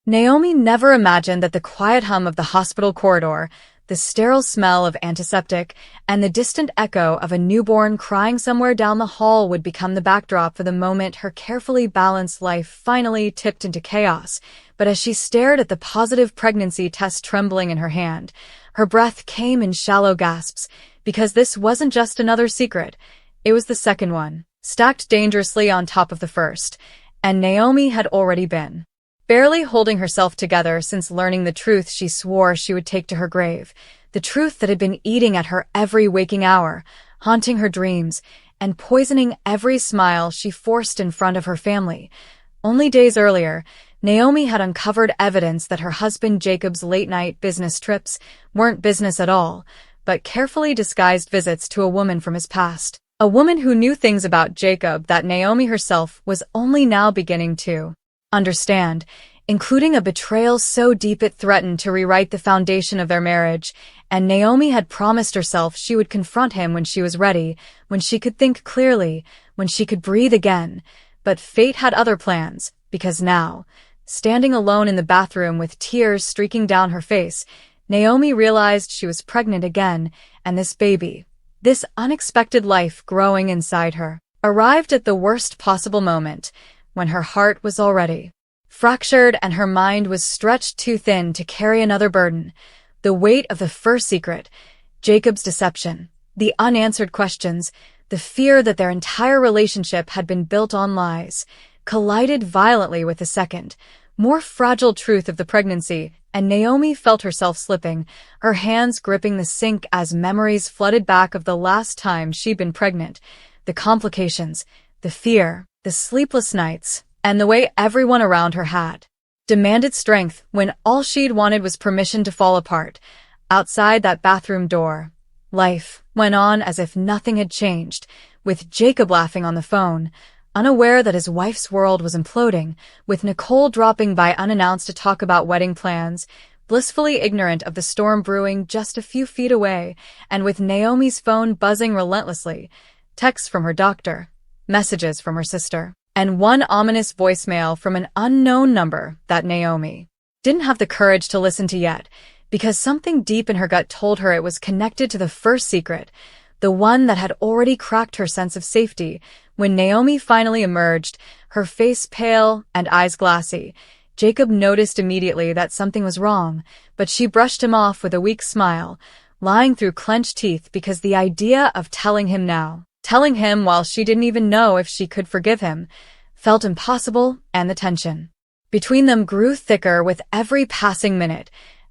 Naomi never imagined that the quiet hum of the hospital corridor, the sterile smell of antiseptic, and the distant echo of a newborn crying somewhere down the hall would become the backdrop for the moment her carefully balanced life finally tipped into chaos. But as she stared at the positive pregnancy test trembling in her hand, her breath came in shallow gasps, because this wasn't just another secret. It was the second one, stacked dangerously on top of the first, and Naomi had already been barely holding herself together since learning the truth she swore she would take to her grave, the truth that had been eating at her every waking hour, haunting her dreams, and poisoning every smile she forced in front of her family. Only days earlier, Naomi had uncovered evidence that her husband Jacob's late-night business trips weren't business at all, but carefully disguised visits to a woman from his past. A woman who knew things about Jacob that Naomi herself was only now beginning to understand, including a betrayal so deep it threatened to rewrite the foundation of their marriage, and Naomi had promised herself she would confront him when she was ready, when she could think clearly, when she could breathe again. But fate had other plans, because now, standing alone in the bathroom with tears streaking down her face, Naomi realized she was pregnant again, and this baby, this unexpected life growing inside her, arrived at the worst possible moment, when her heart was already fractured and her mind was stretched too thin to carry another burden. The weight of the first secret, Jacob's deception, the unanswered questions, the fear that their entire relationship had been built on lies, collided violently with the second, more fragile truth of the pregnancy, and Naomi felt herself slipping, her hands gripping the sink as memories flooded back of the last time she'd been pregnant, the complications, the fear, the sleepless nights, and the way everyone around her had demanded strength when all she'd wanted was permission to fall apart. Outside that bathroom door, life went on as if nothing had changed, with Jacob laughing on the phone, unaware that his wife's world was imploding, with Nicole dropping by unannounced to talk about wedding plans, blissfully ignorant of the storm brewing just a few feet away, and with Naomi's phone buzzing relentlessly, texts from her doctor, messages from her sister, and one ominous voicemail from an unknown number that Naomi didn't have the courage to listen to yet, because something deep in her gut told her it was connected to the first secret, the one that had already cracked her sense of safety. When Naomi finally emerged, her face pale and eyes glassy, Jacob noticed immediately that something was wrong, but she brushed him off with a weak smile, lying through clenched teeth because the idea of telling him while she didn't even know if she could forgive him, felt impossible, and the tension between them grew thicker with every passing minute,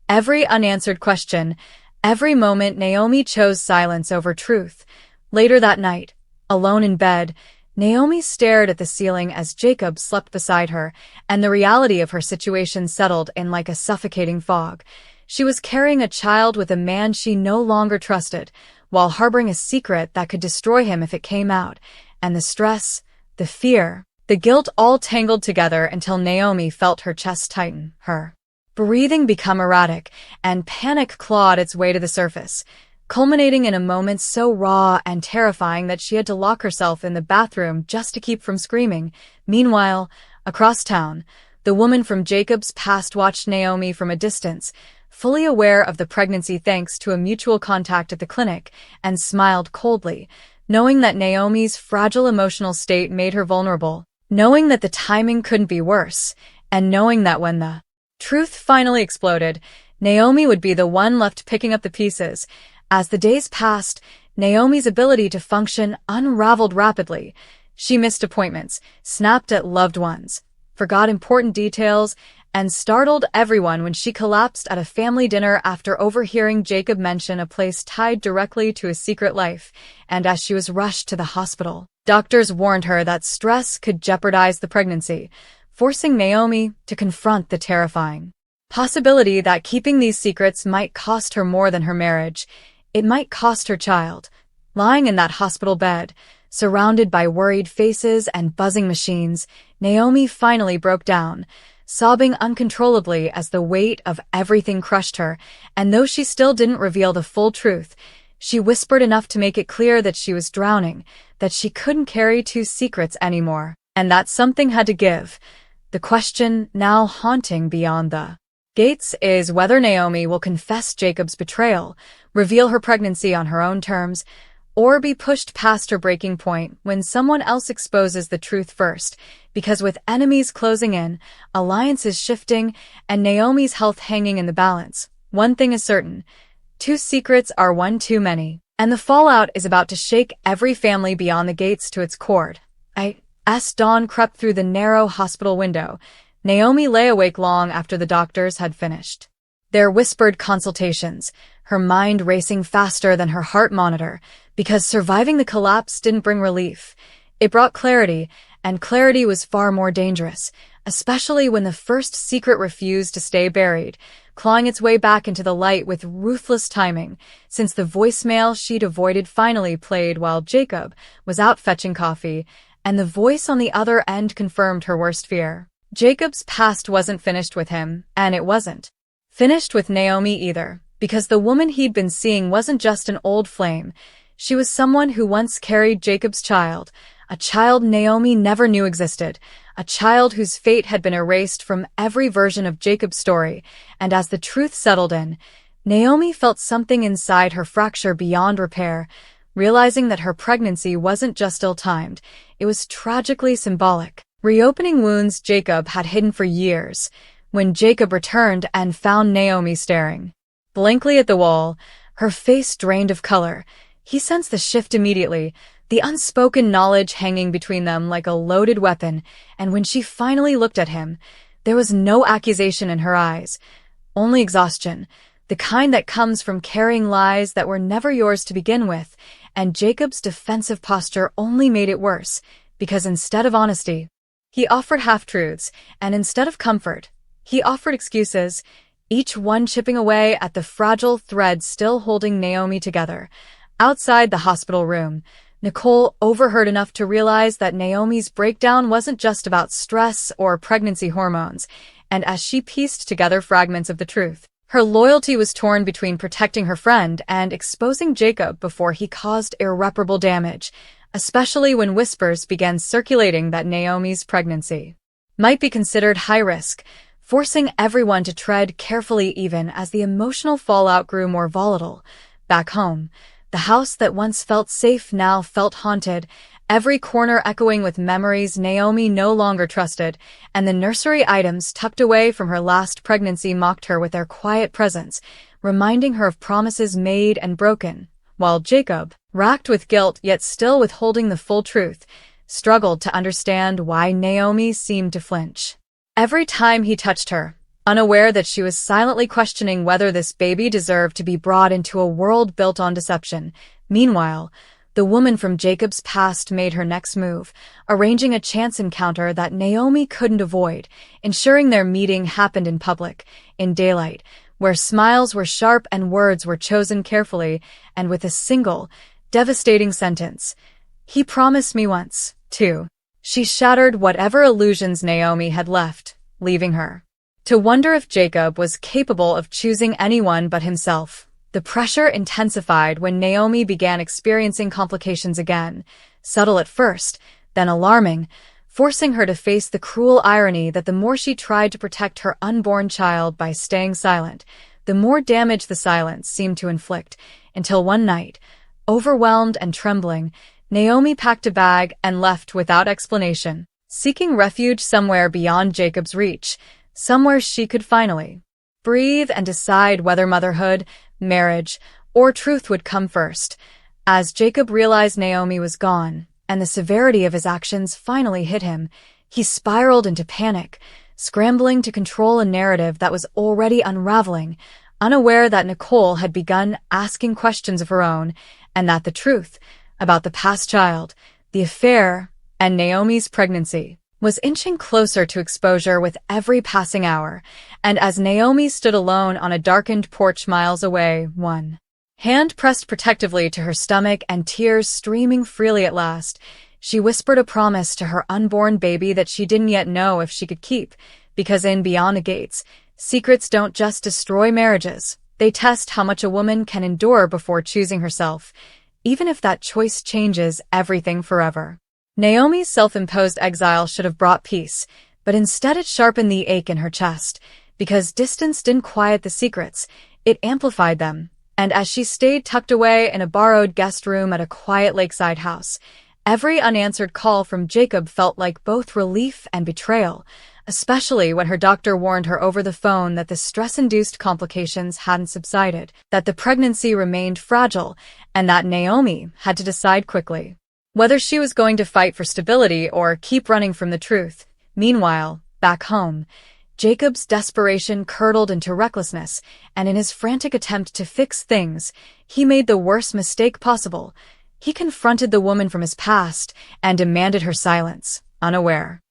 every unanswered question, every moment Naomi chose silence over truth. Later that night, alone in bed, Naomi stared at the ceiling as Jacob slept beside her, and the reality of her situation settled in like a suffocating fog. She was carrying a child with a man she no longer trusted, while harboring a secret that could destroy him if it came out, and the stress, the fear, the guilt all tangled together until Naomi felt her chest tighten, her breathing become erratic, and panic clawed its way to the surface, culminating in a moment so raw and terrifying that she had to lock herself in the bathroom just to keep from screaming. Meanwhile, across town, the woman from Jacob's past watched Naomi from a distance, fully aware of the pregnancy thanks to a mutual contact at the clinic, and smiled coldly, knowing that Naomi's fragile emotional state made her vulnerable, knowing that the timing couldn't be worse, and knowing that when the truth finally exploded, Naomi would be the one left picking up the pieces. As the days passed, Naomi's ability to function unraveled rapidly. She missed appointments, snapped at loved ones, forgot important details, and startled everyone when she collapsed at a family dinner after overhearing Jacob mention a place tied directly to his secret life. And as she was rushed to the hospital, doctors warned her that stress could jeopardize the pregnancy, forcing Naomi to confront the terrifying possibility that keeping these secrets might cost her more than her marriage. It might cost her child. Lying in that hospital bed, surrounded by worried faces and buzzing machines, Naomi finally broke down, sobbing uncontrollably as the weight of everything crushed her, and though she still didn't reveal the full truth, she whispered enough to make it clear that she was drowning, that she couldn't carry two secrets anymore, and that something had to give. The question now haunting beyond the gates is whether Naomi will confess Jacob's betrayal, reveal her pregnancy on her own terms, or be pushed past her breaking point when someone else exposes the truth first, because with enemies closing in, alliances shifting, and Naomi's health hanging in the balance, one thing is certain: two secrets are one too many, and the fallout is about to shake every family beyond the gates to its core. As dawn crept through the narrow hospital window, Naomi lay awake long after the doctors had finished their whispered consultations, her mind racing faster than her heart monitor, because surviving the collapse didn't bring relief. It brought clarity, and clarity was far more dangerous, especially when the first secret refused to stay buried, clawing its way back into the light with ruthless timing, since the voicemail she'd avoided finally played while Jacob was out fetching coffee, and the voice on the other end confirmed her worst fear. Jacob's past wasn't finished with him, and it wasn't finished with Naomi either, because the woman he'd been seeing wasn't just an old flame. She was someone who once carried Jacob's child, a child Naomi never knew existed, a child whose fate had been erased from every version of Jacob's story, and as the truth settled in, Naomi felt something inside her fracture beyond repair, realizing that her pregnancy wasn't just ill-timed, it was tragically symbolic, reopening wounds Jacob had hidden for years. When Jacob returned and found Naomi staring blankly at the wall, her face drained of color, he sensed the shift immediately, the unspoken knowledge hanging between them like a loaded weapon, and when she finally looked at him, there was no accusation in her eyes, only exhaustion, the kind that comes from carrying lies that were never yours to begin with, and Jacob's defensive posture only made it worse, because instead of honesty, he offered half-truths, and instead of comfort, he offered excuses, each one chipping away at the fragile thread still holding Naomi together. Outside the hospital room, Nicole overheard enough to realize that Naomi's breakdown wasn't just about stress or pregnancy hormones, and as she pieced together fragments of the truth, her loyalty was torn between protecting her friend and exposing Jacob before he caused irreparable damage, especially when whispers began circulating that Naomi's pregnancy might be considered high risk, forcing everyone to tread carefully even as the emotional fallout grew more volatile. Back home, the house that once felt safe now felt haunted, every corner echoing with memories Naomi no longer trusted, and the nursery items tucked away from her last pregnancy mocked her with their quiet presence, reminding her of promises made and broken, while Jacob, racked with guilt yet still withholding the full truth, struggled to understand why Naomi seemed to flinch every time he touched her, unaware that she was silently questioning whether this baby deserved to be brought into a world built on deception. Meanwhile, the woman from Jacob's past made her next move, arranging a chance encounter that Naomi couldn't avoid, ensuring their meeting happened in public, in daylight, where smiles were sharp and words were chosen carefully, and with a single, devastating sentence. "He promised me once, too." She shattered whatever illusions Naomi had left, leaving her to wonder if Jacob was capable of choosing anyone but himself. The pressure intensified when Naomi began experiencing complications again, subtle at first, then alarming, forcing her to face the cruel irony that the more she tried to protect her unborn child by staying silent, the more damage the silence seemed to inflict, until one night, overwhelmed and trembling, Naomi packed a bag and left without explanation, seeking refuge somewhere beyond Jacob's reach, somewhere she could finally breathe and decide whether motherhood, marriage, or truth would come first. As Jacob realized Naomi was gone, and the severity of his actions finally hit him, he spiraled into panic, scrambling to control a narrative that was already unraveling, unaware that Nicole had begun asking questions of her own, and that the truth about the past child, the affair, and Naomi's pregnancy was inching closer to exposure with every passing hour, and as Naomi stood alone on a darkened porch miles away, one hand pressed protectively to her stomach and tears streaming freely at last, she whispered a promise to her unborn baby that she didn't yet know if she could keep, because in Beyond the Gates, secrets don't just destroy marriages, they test how much a woman can endure before choosing herself, even if that choice changes everything forever. Naomi's self-imposed exile should have brought peace, but instead it sharpened the ache in her chest, because distance didn't quiet the secrets, it amplified them. And as she stayed tucked away in a borrowed guest room at a quiet lakeside house, every unanswered call from Jacob felt like both relief and betrayal, especially when her doctor warned her over the phone that the stress-induced complications hadn't subsided, that the pregnancy remained fragile, and that Naomi had to decide quickly whether she was going to fight for stability or keep running from the truth. Meanwhile, back home, Jacob's desperation curdled into recklessness, and in his frantic attempt to fix things, he made the worst mistake possible. He confronted the woman from his past and demanded her silence, unaware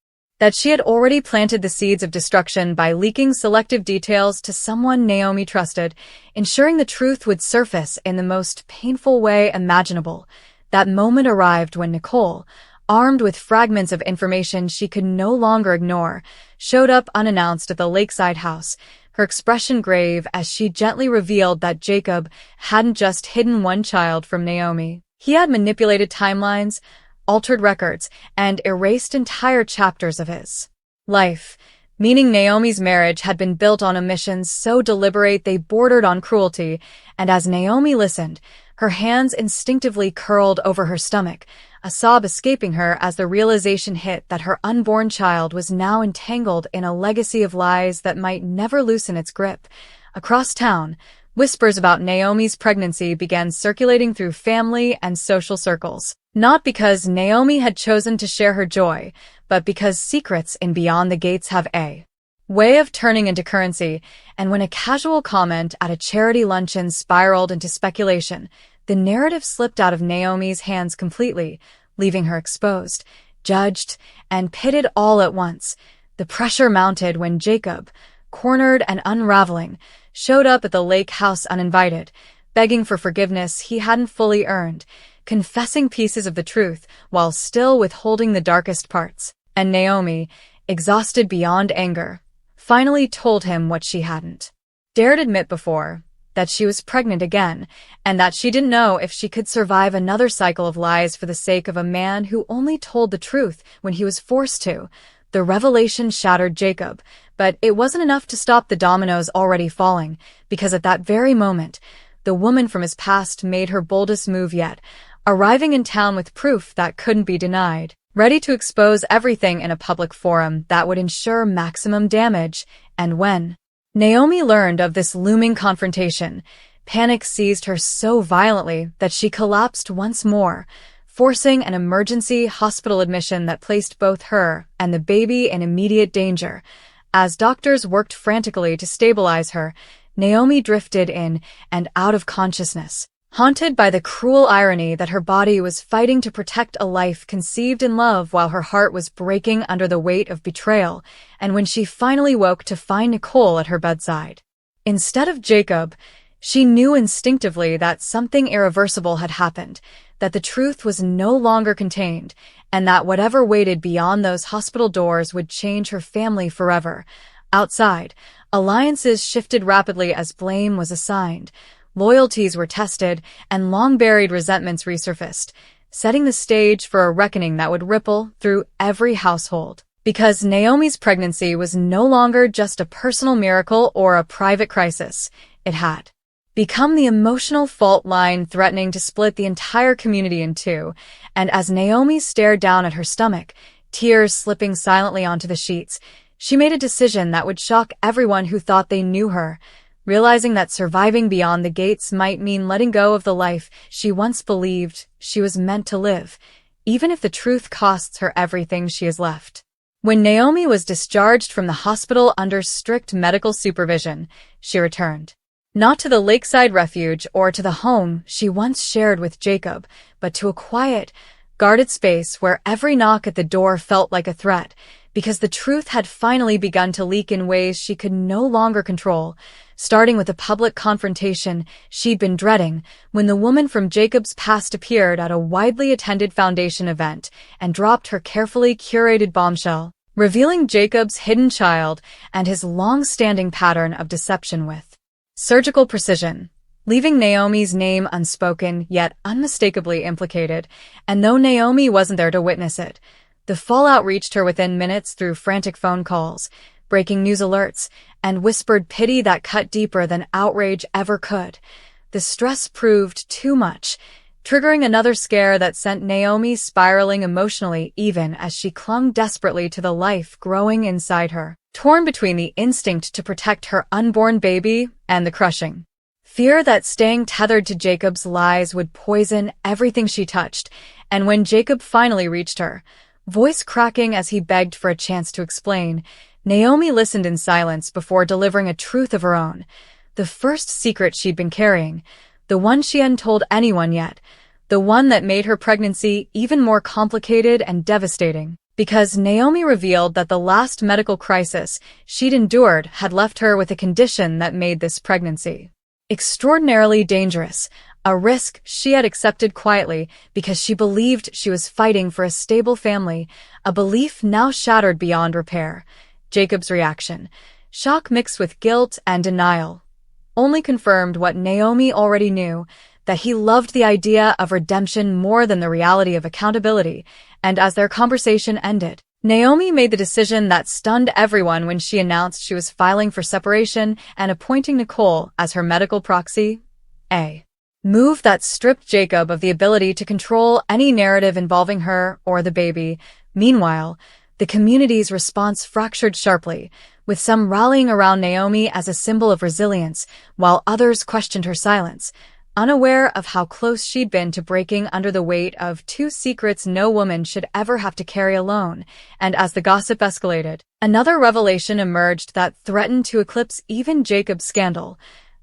that she had already planted the seeds of destruction by leaking selective details to someone Naomi trusted, ensuring the truth would surface in the most painful way imaginable. That moment arrived when Nicole, armed with fragments of information she could no longer ignore, showed up unannounced at the lakeside house, her expression grave as she gently revealed that Jacob hadn't just hidden one child from Naomi. He had manipulated timelines, altered records, and erased entire chapters of his life, meaning Naomi's marriage had been built on omissions so deliberate they bordered on cruelty. And as Naomi listened, her hands instinctively curled over her stomach, a sob escaping her as the realization hit that her unborn child was now entangled in a legacy of lies that might never loosen its grip. Across town, whispers about Naomi's pregnancy began circulating through family and social circles. Not because Naomi had chosen to share her joy, but because secrets in Beyond the Gates have a way of turning into currency, and when a casual comment at a charity luncheon spiraled into speculation, the narrative slipped out of Naomi's hands completely, leaving her exposed, judged, and pitted all at once. The pressure mounted when Jacob, cornered and unraveling, showed up at the lake house uninvited, begging for forgiveness he hadn't fully earned, confessing pieces of the truth while still withholding the darkest parts. And Naomi, exhausted beyond anger, finally told him what she hadn't dared admit before, that she was pregnant again, and that she didn't know if she could survive another cycle of lies for the sake of a man who only told the truth when he was forced to. The revelation shattered Jacob, but it wasn't enough to stop the dominoes already falling, because at that very moment, the woman from his past made her boldest move yet, arriving in town with proof that couldn't be denied, ready to expose everything in a public forum that would ensure maximum damage. And when Naomi learned of this looming confrontation, panic seized her so violently that she collapsed once more, forcing an emergency hospital admission that placed both her and the baby in immediate danger. As doctors worked frantically to stabilize her, Naomi drifted in and out of consciousness, haunted by the cruel irony that her body was fighting to protect a life conceived in love while her heart was breaking under the weight of betrayal. And when she finally woke to find Nicole at her bedside instead of Jacob, she knew instinctively that something irreversible had happened, that the truth was no longer contained, and that whatever waited beyond those hospital doors would change her family forever. Outside, alliances shifted rapidly as blame was assigned. Loyalties were tested, and long-buried resentments resurfaced, setting the stage for a reckoning that would ripple through every household. Because Naomi's pregnancy was no longer just a personal miracle or a private crisis, it had become the emotional fault line threatening to split the entire community in two. And as Naomi stared down at her stomach, tears slipping silently onto the sheets, she made a decision that would shock everyone who thought they knew her. Realizing that surviving Beyond the Gates might mean letting go of the life she once believed she was meant to live, even if the truth costs her everything she has left. When Naomi was discharged from the hospital under strict medical supervision, she returned, not to the lakeside refuge or to the home she once shared with Jacob, but to a quiet, guarded space where every knock at the door felt like a threat, because the truth had finally begun to leak in ways she could no longer control, starting with a public confrontation she'd been dreading when the woman from Jacob's past appeared at a widely attended foundation event and dropped her carefully curated bombshell, revealing Jacob's hidden child and his long-standing pattern of deception with surgical precision, leaving Naomi's name unspoken yet unmistakably implicated. And though Naomi wasn't there to witness it, The fallout reached her within minutes through frantic phone calls, breaking news alerts, and whispered pity that cut deeper than outrage ever could. The stress proved too much, triggering another scare that sent Naomi spiraling emotionally even as she clung desperately to the life growing inside her, torn between the instinct to protect her unborn baby and the crushing fear that staying tethered to Jacob's lies would poison everything she touched. And when Jacob finally reached her, voice cracking as he begged for a chance to explain, Naomi listened in silence before delivering a truth of her own. The first secret she'd been carrying, the one she hadn't told anyone yet, the one that made her pregnancy even more complicated and devastating. Because Naomi revealed that the last medical crisis she'd endured had left her with a condition that made this pregnancy extraordinarily dangerous, a risk she had accepted quietly because she believed she was fighting for a stable family, a belief now shattered beyond repair. Jacob's reaction, shock mixed with guilt and denial, only confirmed what Naomi already knew, that he loved the idea of redemption more than the reality of accountability. And as their conversation ended, Naomi made the decision that stunned everyone when she announced she was filing for separation and appointing Nicole as her medical proxy. A move that stripped Jacob of the ability to control any narrative involving her or the baby. Meanwhile, the community's response fractured sharply, with some rallying around Naomi as a symbol of resilience, while others questioned her silence, unaware of how close she'd been to breaking under the weight of two secrets no woman should ever have to carry alone. And as the gossip escalated, another revelation emerged that threatened to eclipse even Jacob's scandal.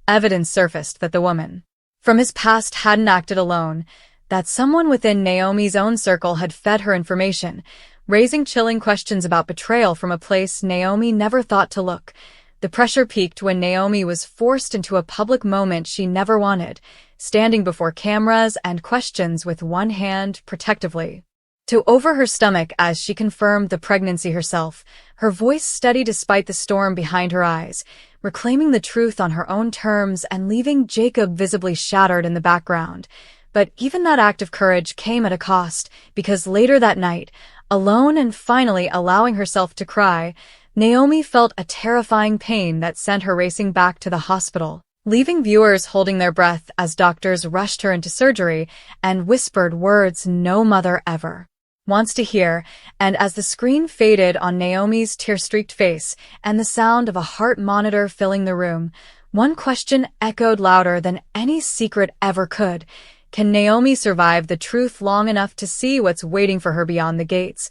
Evidence surfaced that the woman from his past hadn't acted alone, that someone within Naomi's own circle had fed her information, raising chilling questions about betrayal from a place Naomi never thought to look. The pressure peaked when Naomi was forced into a public moment she never wanted, standing before cameras and questions with one hand protectively over her stomach as she confirmed the pregnancy herself, her voice steady despite the storm behind her eyes, reclaiming the truth on her own terms and leaving Jacob visibly shattered in the background. But even that act of courage came at a cost, because later that night, alone and finally allowing herself to cry, Naomi felt a terrifying pain that sent her racing back to the hospital, leaving viewers holding their breath as doctors rushed her into surgery and whispered words no mother ever wants to hear. And as the screen faded on Naomi's tear-streaked face and the sound of a heart monitor filling the room, one question echoed louder than any secret ever could. Can Naomi survive the truth long enough to see what's waiting for her beyond the gates?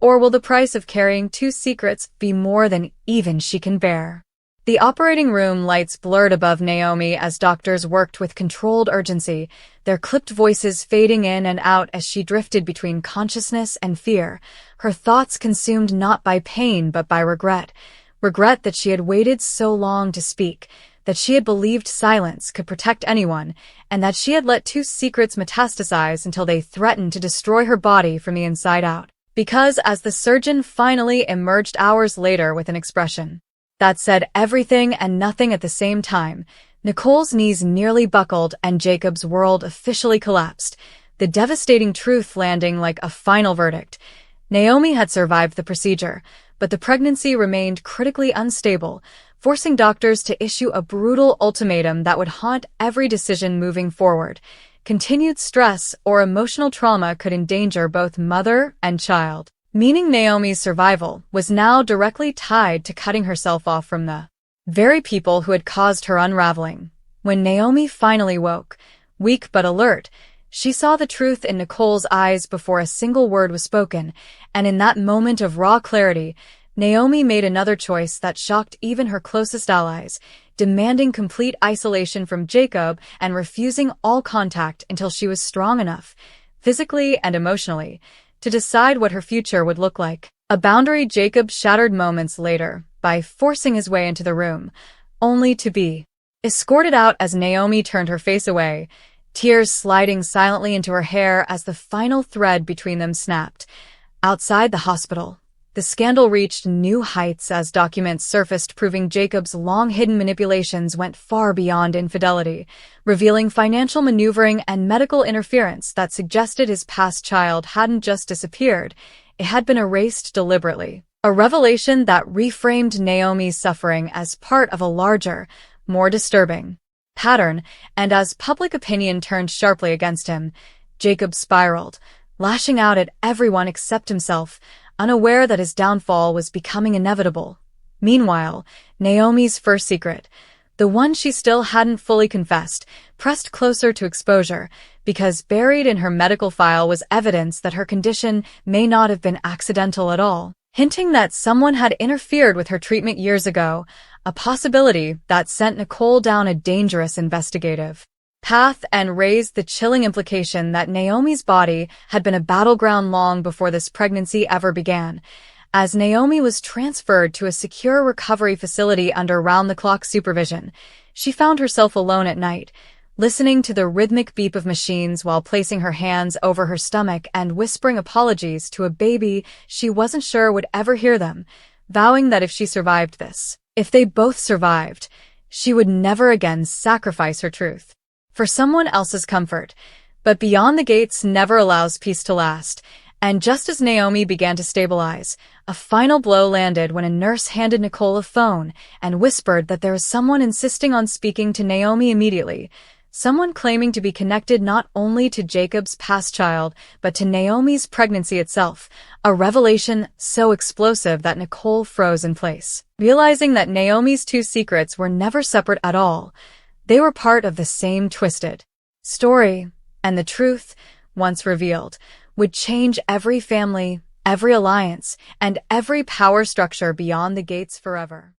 Or will the price of carrying two secrets be more than even she can bear? The operating room lights blurred above Naomi as doctors worked with controlled urgency, their clipped voices fading in and out as she drifted between consciousness and fear, her thoughts consumed not by pain but by regret. Regret that she had waited so long to speak, that she had believed silence could protect anyone, and that she had let two secrets metastasize until they threatened to destroy her body from the inside out. Because as the surgeon finally emerged hours later with an expression that said everything and nothing at the same time, Nicole's knees nearly buckled and Jacob's world officially collapsed, the devastating truth landing like a final verdict. Naomi had survived the procedure, but the pregnancy remained critically unstable, forcing doctors to issue a brutal ultimatum that would haunt every decision moving forward. Continued stress or emotional trauma could endanger both mother and child, meaning Naomi's survival was now directly tied to cutting herself off from the very people who had caused her unraveling. When Naomi finally woke, weak but alert, she saw the truth in Nicole's eyes before a single word was spoken, and in that moment of raw clarity, Naomi made another choice that shocked even her closest allies, demanding complete isolation from Jacob and refusing all contact until she was strong enough, physically and emotionally, to decide what her future would look like. A boundary Jacob shattered moments later by forcing his way into the room, only to be escorted out as Naomi turned her face away, tears sliding silently into her hair as the final thread between them snapped. Outside the hospital, the scandal reached new heights as documents surfaced proving Jacob's long-hidden manipulations went far beyond infidelity, revealing financial maneuvering and medical interference that suggested his past child hadn't just disappeared, it had been erased deliberately. A revelation that reframed Naomi's suffering as part of a larger, more disturbing pattern, and as public opinion turned sharply against him, Jacob spiraled, lashing out at everyone except himself, unaware that his downfall was becoming inevitable. Meanwhile, Naomi's first secret, the one she still hadn't fully confessed, pressed closer to exposure, because buried in her medical file was evidence that her condition may not have been accidental at all, hinting that someone had interfered with her treatment years ago, a possibility that sent Nicole down a dangerous investigative path and raised the chilling implication that Naomi's body had been a battleground long before this pregnancy ever began. As Naomi was transferred to a secure recovery facility under round-the-clock supervision, she found herself alone at night, listening to the rhythmic beep of machines while placing her hands over her stomach and whispering apologies to a baby she wasn't sure would ever hear them, vowing that if she survived this, if they both survived, she would never again sacrifice her truth for someone else's comfort. But beyond the gates never allows peace to last, and just as Naomi began to stabilize, a final blow landed when a nurse handed Nicole a phone and whispered that there was someone insisting on speaking to Naomi immediately, someone claiming to be connected not only to Jacob's past child, but to Naomi's pregnancy itself, a revelation so explosive that Nicole froze in place. Realizing that Naomi's two secrets were never separate at all, they were part of the same twisted story, and the truth, once revealed, would change every family, every alliance, and every power structure beyond the gates forever.